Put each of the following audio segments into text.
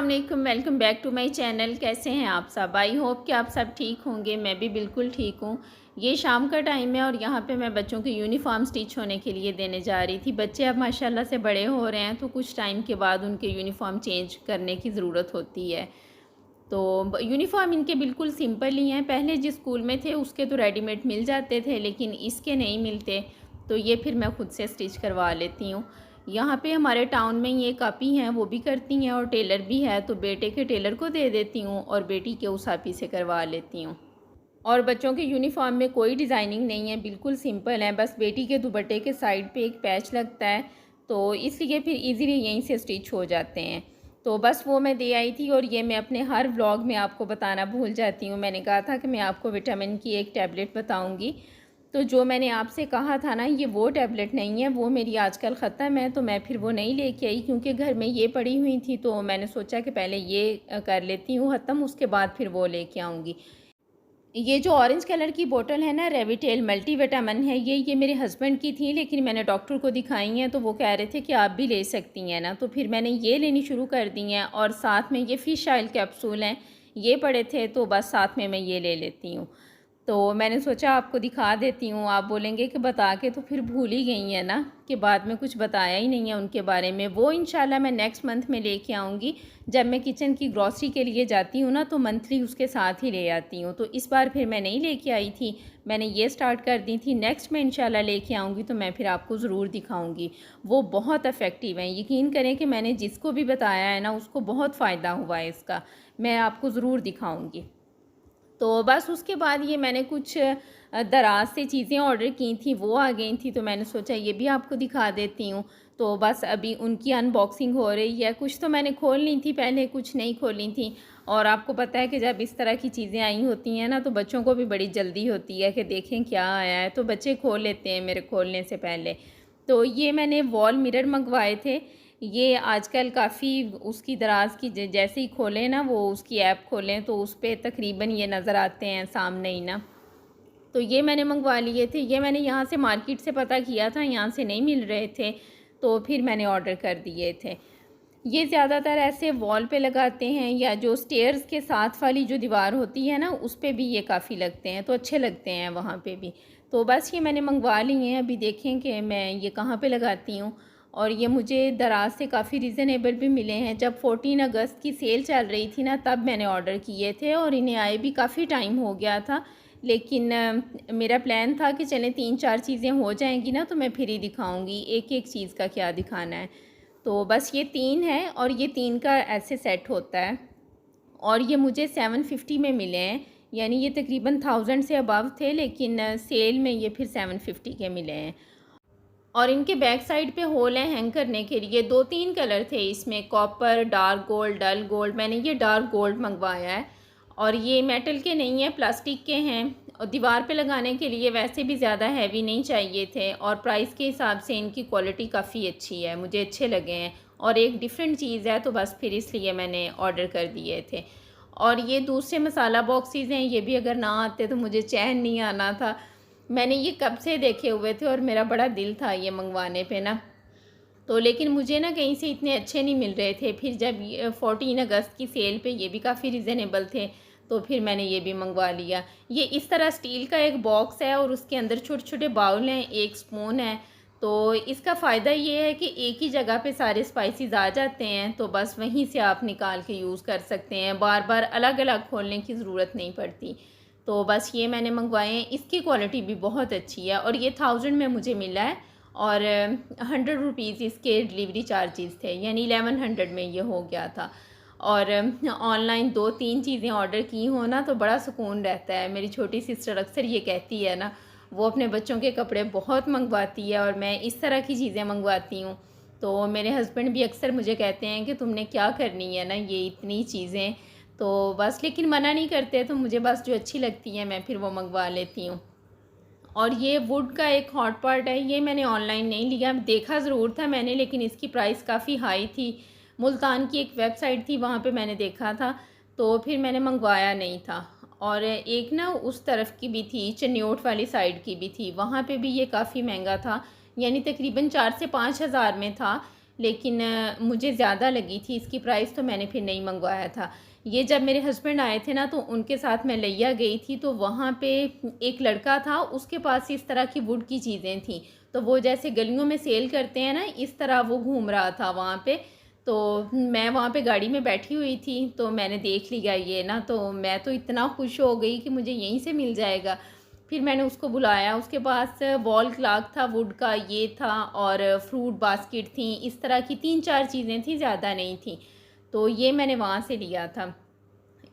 अस्सलामुअलैकुम, welcome back to my channel. कैसे हैं आप सब? आई होप कि आप सब ठीक होंगे। मैं भी बिल्कुल ठीक हूँ। ये शाम का टाइम है और यहाँ पे मैं बच्चों की यूनिफ़ॉर्म स्टिच होने के लिए देने जा रही थी। बच्चे अब माशाल्लाह से बड़े हो रहे हैं, तो कुछ टाइम के बाद उनके यूनिफ़ॉर्म चेंज करने की ज़रूरत होती है। तो यूनिफ़ॉर्म इनके बिल्कुल सिंपल ही हैं। पहले जिस स्कूल में थे उसके तो रेडीमेड मिल जाते थे, लेकिन इसके नहीं मिलते, तो ये फिर मैं ख़ुद से स्टिच करवा लेती हूँ। यहाँ पे हमारे टाउन में ये आपी हैं, वो भी करती हैं और टेलर भी है, तो बेटे के टेलर को दे देती हूँ और बेटी के उस आपी से करवा लेती हूँ। और बच्चों के यूनिफ़ॉर्म में कोई डिज़ाइनिंग नहीं है, बिल्कुल सिंपल है। बस बेटी के दुपट्टे के साइड पे एक पैच लगता है, तो इसलिए फिर इजीली यहीं से स्टिच हो जाते हैं। तो बस वो मैं दे आई थी और ये मैं अपने हर व्लॉग में आपको बताना भूल जाती हूँ। मैंने कहा था कि मैं आपको विटामिन की एक टैबलेट बताऊँगी, तो जो मैंने आपसे कहा था ना, ये वो टैबलेट नहीं है, वो मेरी आजकल ख़त्म है, तो मैं फिर वो नहीं लेके आई क्योंकि घर में ये पड़ी हुई थी। तो मैंने सोचा कि पहले ये कर लेती हूँ ख़त्म, उसके बाद फिर वो लेके आऊँगी। ये जो ऑरेंज कलर की बोतल है ना, रेविटेल मल्टीविटामिन है, ये मेरे हस्बैंड की थी, लेकिन मैंने डॉक्टर को दिखाई हैं तो वो कह रहे थे कि आप भी ले सकती हैं ना, तो फिर मैंने ये लेनी शुरू कर दी हैं। और साथ में ये फ़िश ऑयल कैप्सूल हैं, ये पड़े थे, तो बस साथ में मैं ये ले लेती हूँ। तो मैंने सोचा आपको दिखा देती हूँ। आप बोलेंगे कि बता के तो फिर भूल ही गई हैं ना, कि बाद में कुछ बताया ही नहीं है उनके बारे में। वो इंशाल्लाह मैं नेक्स्ट मंथ में लेके आऊँगी। जब मैं किचन की ग्रॉसरी के लिए जाती हूँ ना, तो मंथली उसके साथ ही ले आती हूँ। तो इस बार फिर मैं नहीं लेके आई थी, मैंने ये स्टार्ट कर दी थी। नेक्स्ट में इंशाल्लाह लेके आऊँगी तो मैं फिर आपको ज़रूर दिखाऊँगी। वो बहुत इफ़ेक्टिव हैं, यकीन करें कि मैंने जिसको भी बताया है ना, उसको बहुत फ़ायदा हुआ है इसका। मैं आपको ज़रूर दिखाऊँगी। तो बस उसके बाद ये मैंने कुछ दराज से चीज़ें ऑर्डर की थी, वो आ गई थी, तो मैंने सोचा ये भी आपको दिखा देती हूँ। तो बस अभी उनकी अनबॉक्सिंग हो रही है। कुछ तो मैंने खोल ली थी पहले, कुछ नहीं खोली थी। और आपको पता है कि जब इस तरह की चीज़ें आई होती हैं ना, तो बच्चों को भी बड़ी जल्दी होती है कि देखें क्या आया है, तो बच्चे खोल लेते हैं मेरे खोलने से पहले। तो ये मैंने वॉल मिरर मंगवाए थे। ये आजकल काफ़ी उसकी दराज की जैसे ही खोलें ना, वो उसकी ऐप खोलें तो उस पर तकरीबन ये नज़र आते हैं सामने ही ना। तो ये मैंने मंगवा लिए थे। ये मैंने यहाँ से मार्केट से पता किया था, यहाँ से नहीं मिल रहे थे, तो फिर मैंने ऑर्डर कर दिए थे। ये ज़्यादातर ऐसे वॉल पे लगाते हैं, या जो स्टेयर्स के साथ वाली जो दीवार होती है ना, उस पे भी ये काफ़ी लगते हैं, तो अच्छे लगते हैं वहाँ पे भी। तो बस ये मैंने मंगवा लिए हैं। अभी देखें कि मैं ये कहाँ पे लगाती हूँ। और ये मुझे दराज से काफ़ी रीज़नेबल भी मिले हैं। जब 14 अगस्त की सेल चल रही थी ना, तब मैंने ऑर्डर किए थे और इन्हें आए भी काफ़ी टाइम हो गया था। लेकिन मेरा प्लान था कि चलें 3-4 चीज़ें हो जाएंगी ना, तो मैं फिर ही दिखाऊंगी, एक-एक चीज़ का क्या दिखाना है। तो बस ये 3 है और ये 3 का ऐसे सेट होता है। और ये मुझे 750 में मिले हैं, यानी ये तकरीबन 1000 से अबव थे, लेकिन सेल में ये फिर 750 के मिले हैं। और इनके बैक साइड पे होल हैं हैंग करने के लिए। 2-3 कलर थे इसमें, copper, dark gold, dull gold. मैंने ये डार्क गोल्ड मंगवाया है। और ये मेटल के नहीं हैं, प्लास्टिक के हैं। और दीवार पे लगाने के लिए वैसे भी ज़्यादा हैवी नहीं चाहिए थे, और प्राइस के हिसाब से इनकी क्वालिटी काफ़ी अच्छी है, मुझे अच्छे लगे हैं। और एक डिफरेंट चीज़ है, तो बस फिर इसलिए मैंने ऑर्डर कर दिए थे। और ये दूसरे मसाला बॉक्सेस हैं, ये भी अगर ना आते तो मुझे चैन नहीं आना था। मैंने ये कब से देखे हुए थे और मेरा बड़ा दिल था ये मंगवाने पे ना, तो लेकिन मुझे ना कहीं से इतने अच्छे नहीं मिल रहे थे। फिर जब 14 अगस्त की सेल पे ये भी काफ़ी रिजनेबल थे, तो फिर मैंने ये भी मंगवा लिया। ये इस तरह स्टील का एक बॉक्स है और उसके अंदर छोटे छोटे बाउल हैं, एक स्पून है। तो इसका फ़ायदा ये है कि एक ही जगह पे सारे स्पाइसेस आ जाते हैं, तो बस वहीं से आप निकाल के यूज़ कर सकते हैं, बार बार अलग अलग खोलने की ज़रूरत नहीं पड़ती। तो बस ये मैंने मंगवाए हैं। इसकी क्वालिटी भी बहुत अच्छी है और ये 1000 में मुझे मिला है। और 100 रुपीज़ इसके डिलीवरी चार्जेस थे, यानी 1100 में ये हो गया था। और ऑनलाइन 2-3 चीज़ें ऑर्डर की हो ना, तो बड़ा सुकून रहता है। मेरी छोटी सिस्टर अक्सर ये कहती है ना, वो अपने बच्चों के कपड़े बहुत मंगवाती है और मैं इस तरह की चीज़ें मंगवाती हूँ। तो मेरे हस्बैंड भी अक्सर मुझे कहते हैं कि तुमने क्या करनी है ना, ये इतनी चीज़ें। तो बस लेकिन मना नहीं करते, तो मुझे बस जो अच्छी लगती हैं मैं फिर वो मंगवा लेती हूँ। और ये वुड का एक हॉट पॉट है, ये मैंने ऑनलाइन नहीं लिया, देखा ज़रूर था मैंने, लेकिन इसकी प्राइस काफ़ी हाई थी। मुल्तान की एक वेबसाइट थी, वहाँ पे मैंने देखा था, तो फिर मैंने मंगवाया नहीं था। और एक ना उस तरफ की भी थी, चन्योट वाली साइड की भी थी, वहाँ पे भी ये काफ़ी महंगा था, यानी तकरीबन 4 से 5 हज़ार में था। लेकिन मुझे ज़्यादा लगी थी इसकी प्राइस, तो मैंने फिर नहीं मंगवाया था। ये जब मेरे हस्बैंड आए थे ना, तो उनके साथ मैं लिया गई थी, तो वहाँ पे एक लड़का था, उसके पास इस तरह की वुड की चीज़ें थी। तो वो जैसे गलियों में सेल करते हैं ना, इस तरह वो घूम रहा था वहाँ पे। तो मैं वहाँ पे गाड़ी में बैठी हुई थी, तो मैंने देख लिया ये ना, तो मैं तो इतना खुश हो गई कि मुझे यहीं से मिल जाएगा। फिर मैंने उसको बुलाया, उसके पास वॉल क्लॉक था वुड का, ये था, और फ्रूट बास्केट थी, इस तरह की 3-4 चीज़ें थी, ज़्यादा नहीं थी। तो ये मैंने वहाँ से लिया था।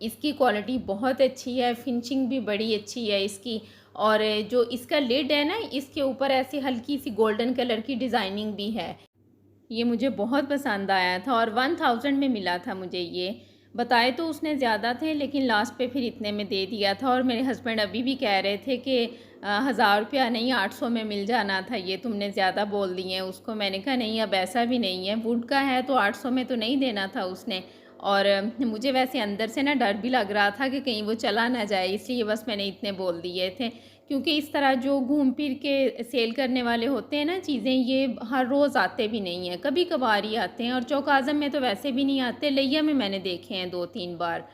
इसकी क्वालिटी बहुत अच्छी है, फिनिशिंग भी बड़ी अच्छी है इसकी। और जो इसका लिड है ना, इसके ऊपर ऐसी हल्की सी गोल्डन कलर की डिज़ाइनिंग भी है। ये मुझे बहुत पसंद आया था और 1000 में मिला था मुझे ये। बताए तो उसने ज़्यादा थे, लेकिन लास्ट पे फिर इतने में दे दिया था। और मेरे हस्बैंड अभी भी कह रहे थे कि 1000 रुपया नहीं, 800 में मिल जाना था, ये तुमने ज़्यादा बोल दिए हैं उसको। मैंने कहा नहीं, अब ऐसा भी नहीं है, वुड का है तो 800 में तो नहीं देना था उसने। और मुझे वैसे अंदर से ना डर भी लग रहा था कि कहीं वो चला ना जाए, इसलिए बस मैंने इतने बोल दिए थे। क्योंकि इस तरह जो घूम फिर के सेल करने वाले होते हैं ना चीज़ें, ये हर रोज़ आते भी नहीं हैं, कभी कभार ही आते हैं। और चौक आज़म में तो वैसे भी नहीं आते, लिया में मैंने देखे हैं 2-3 बार।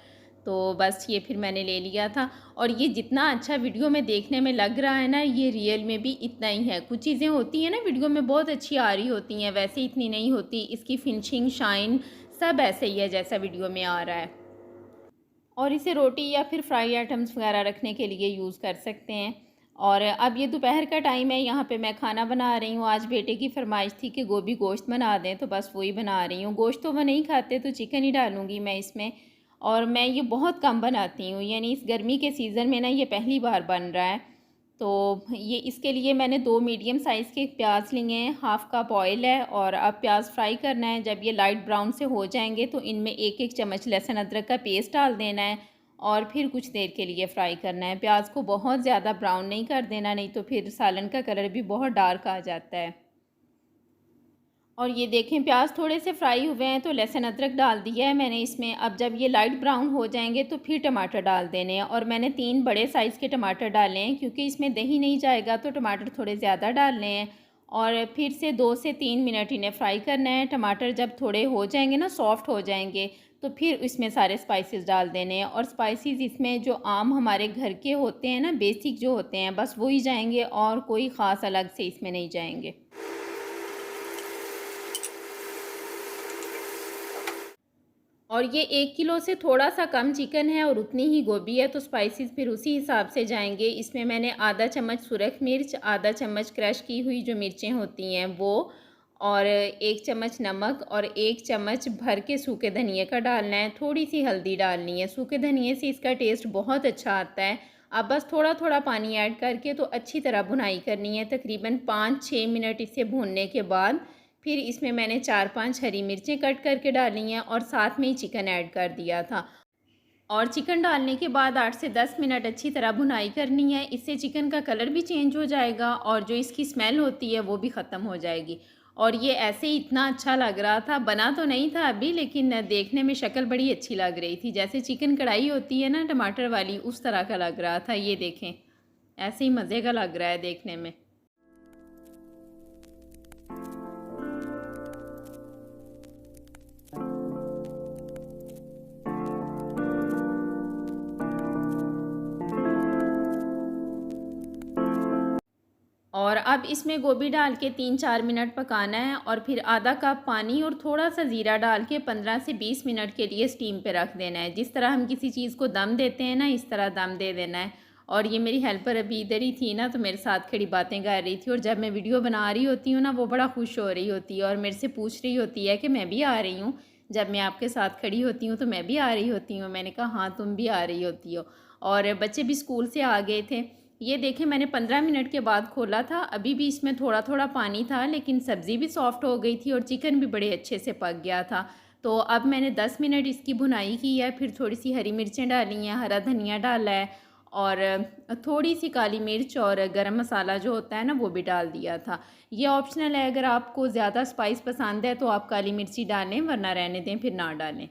तो बस ये फिर मैंने ले लिया था। और ये जितना अच्छा वीडियो में देखने में लग रहा है ना, ये रियल में भी इतना ही है। कुछ चीज़ें होती हैं ना वीडियो में बहुत अच्छी आ रही होती हैं, वैसे इतनी नहीं होती। इसकी फिनिशिंग, शाइन सब ऐसे ही है जैसा वीडियो में आ रहा है। और इसे रोटी या फिर फ्राई आइटम्स वगैरह रखने के लिए यूज़ कर सकते हैं। और अब ये दोपहर का टाइम है, यहाँ पे मैं खाना बना रही हूँ। आज बेटे की फरमाइश थी कि गोभी गोश्त बना दें, तो बस वही बना रही हूँ। गोश्त तो वो नहीं खाते, तो चिकन ही डालूँगी मैं इसमें। और मैं ये बहुत कम बनाती हूँ, यानी इस गर्मी के सीज़न में ना ये पहली बार बन रहा है। तो ये इसके लिए मैंने 2 मीडियम साइज़ के प्याज लिए हैं, हाफ़ कप ऑयल है। और अब प्याज फ्राई करना है। जब ये लाइट ब्राउन से हो जाएंगे तो इनमें 1-1 चम्मच लहसुन अदरक का पेस्ट डाल देना है और फिर कुछ देर के लिए फ्राई करना है। प्याज को बहुत ज़्यादा ब्राउन नहीं कर देना, नहीं तो फिर सालन का कलर भी बहुत डार्क आ जाता है। और ये देखें, प्याज थोड़े से फ्राई हुए हैं, तो लहसुन अदरक डाल दिया है मैंने इसमें। अब जब ये लाइट ब्राउन हो जाएंगे तो फिर टमाटर डाल देने हैं। और मैंने 3 बड़े साइज़ के टमाटर डाले हैं, क्योंकि इसमें दही नहीं जाएगा, तो टमाटर थोड़े ज़्यादा डालने हैं। और फिर से 2 से 3 मिनट इन्हें फ्राई करना है। टमाटर जब थोड़े हो जाएंगे ना, सॉफ्ट हो जाएंगे, तो फिर इसमें सारे स्पाइसेस डाल देने हैं। और स्पाइसेस इसमें जो आम हमारे घर के होते हैं ना, बेसिक जो होते हैं, बस वही जाएंगे, और कोई ख़ास अलग से इसमें नहीं जाएंगे। और ये 1 किलो से थोड़ा-सा कम चिकन है और उतनी ही गोभी है, तो स्पाइसेस फिर उसी हिसाब से जाएँगे। इसमें मैंने आधा चम्मच सुरख मिर्च, आधा चम्मच क्रश की हुई जो मिर्चें होती हैं वो, और 1 चम्मच नमक और 1 चम्मच भर के सूखे धनिये का डालना है। थोड़ी-सी हल्दी डालनी है, सूखे धनिये से इसका टेस्ट बहुत अच्छा आता है। अब बस थोड़ा-थोड़ा पानी ऐड करके तो अच्छी तरह भुनाई करनी है। तकरीबन 5-6 मिनट इसे भूनने के बाद फिर इसमें मैंने 4-5 हरी मिर्चें कट करके डाली हैं और साथ में ही चिकन ऐड कर दिया था। और चिकन डालने के बाद 8 से 10 मिनट अच्छी तरह भुनाई करनी है। इससे चिकन का कलर भी चेंज हो जाएगा और जो इसकी स्मेल होती है वो भी ख़त्म हो जाएगी। और ये ऐसे ही इतना अच्छा लग रहा था, बना तो नहीं था अभी, लेकिन देखने में शक्ल बड़ी अच्छी लग रही थी। जैसे चिकन कढ़ाई होती है ना टमाटर वाली, उस तरह का लग रहा था। ये देखें, ऐसे ही मज़े का लग रहा है देखने में। और अब इसमें गोभी डाल के 3-4 मिनट पकाना है और फिर आधा कप पानी और थोड़ा सा ज़ीरा डाल के 15 से 20 मिनट के लिए स्टीम पे रख देना है। जिस तरह हम किसी चीज़ को दम देते हैं ना, इस तरह दम दे देना है। और ये मेरी हेल्पर अभी इधर ही थी ना, तो मेरे साथ खड़ी बातें कर रही थी। और जब मैं वीडियो बना रही होती हूँ ना, वो बड़ा खुश हो रही होती है और मेरे से पूछ रही होती है कि मैं भी आ रही हूँ। जब मैं आपके साथ खड़ी होती हूँ तो मैं भी आ रही होती हूँ। मैंने कहा हाँ, तुम भी आ रही होती हो। और बच्चे भी स्कूल से आ गए थे। ये देखें, मैंने 15 मिनट के बाद खोला था, अभी भी इसमें थोड़ा थोड़ा पानी था, लेकिन सब्ज़ी भी सॉफ़्ट हो गई थी और चिकन भी बड़े अच्छे से पक गया था। तो अब मैंने 10 मिनट इसकी भुनाई की है, फिर थोड़ी सी हरी मिर्चें डाली हैं, हरा धनिया डाला है, और थोड़ी सी काली मिर्च और गरम मसाला जो होता है ना, वो भी डाल दिया था। ये ऑप्शनल है, अगर आपको ज़्यादा स्पाइस पसंद है तो आप काली मिर्ची डालें, वरना रहने दें, फिर ना डालें।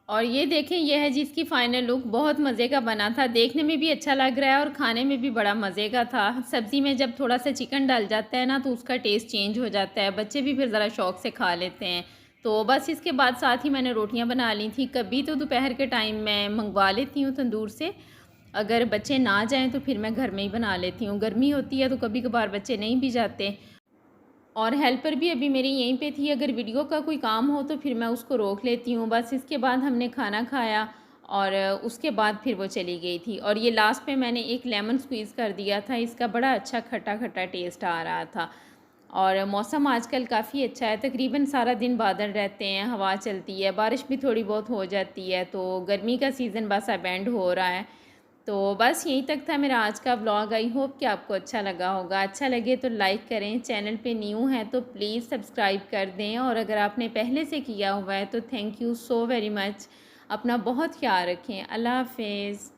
और ये देखें, ये है जी इसकी फ़ाइनल लुक। बहुत मज़े का बना था, देखने में भी अच्छा लग रहा है और खाने में भी बड़ा मज़े का था। सब्ज़ी में जब थोड़ा-सा चिकन डल जाता है ना, तो उसका टेस्ट चेंज हो जाता है। बच्चे भी फिर ज़रा शौक से खा लेते हैं। तो बस इसके बाद साथ ही मैंने रोटियाँ बना ली थी। कभी तो दोपहर के टाइम मैं मँगवा लेती हूँ तंदूर से। अगर बच्चे ना जाएँ तो फिर मैं घर में ही बना लेती हूँ। गर्मी होती है तो कभी-कभार बच्चे नहीं भी जाते। और हेल्पर भी अभी मेरी यहीं पे थी, अगर वीडियो का कोई काम हो तो फिर मैं उसको रोक लेती हूँ। बस इसके बाद हमने खाना खाया और उसके बाद फिर वो चली गई थी। और ये लास्ट में मैंने एक लेमन स्क्वीज़ कर दिया था, इसका बड़ा अच्छा खट्टा-खट्टा टेस्ट आ रहा था। और मौसम आजकल काफ़ी अच्छा है, तकरीबन सारा दिन बादल रहते हैं, हवा चलती है, बारिश भी थोड़ी बहुत हो जाती है, तो गर्मी का सीज़न बस अब एंड हो रहा है। तो बस यहीं तक था मेरा आज का व्लॉग। आई होप कि आपको अच्छा लगा होगा। अच्छा लगे तो लाइक करें, चैनल पे न्यू हैं तो प्लीज़ सब्सक्राइब कर दें, और अगर आपने पहले से किया हुआ है तो thank you so very much. अपना बहुत ख्याल रखें। अल्लाह हाफ़िज़।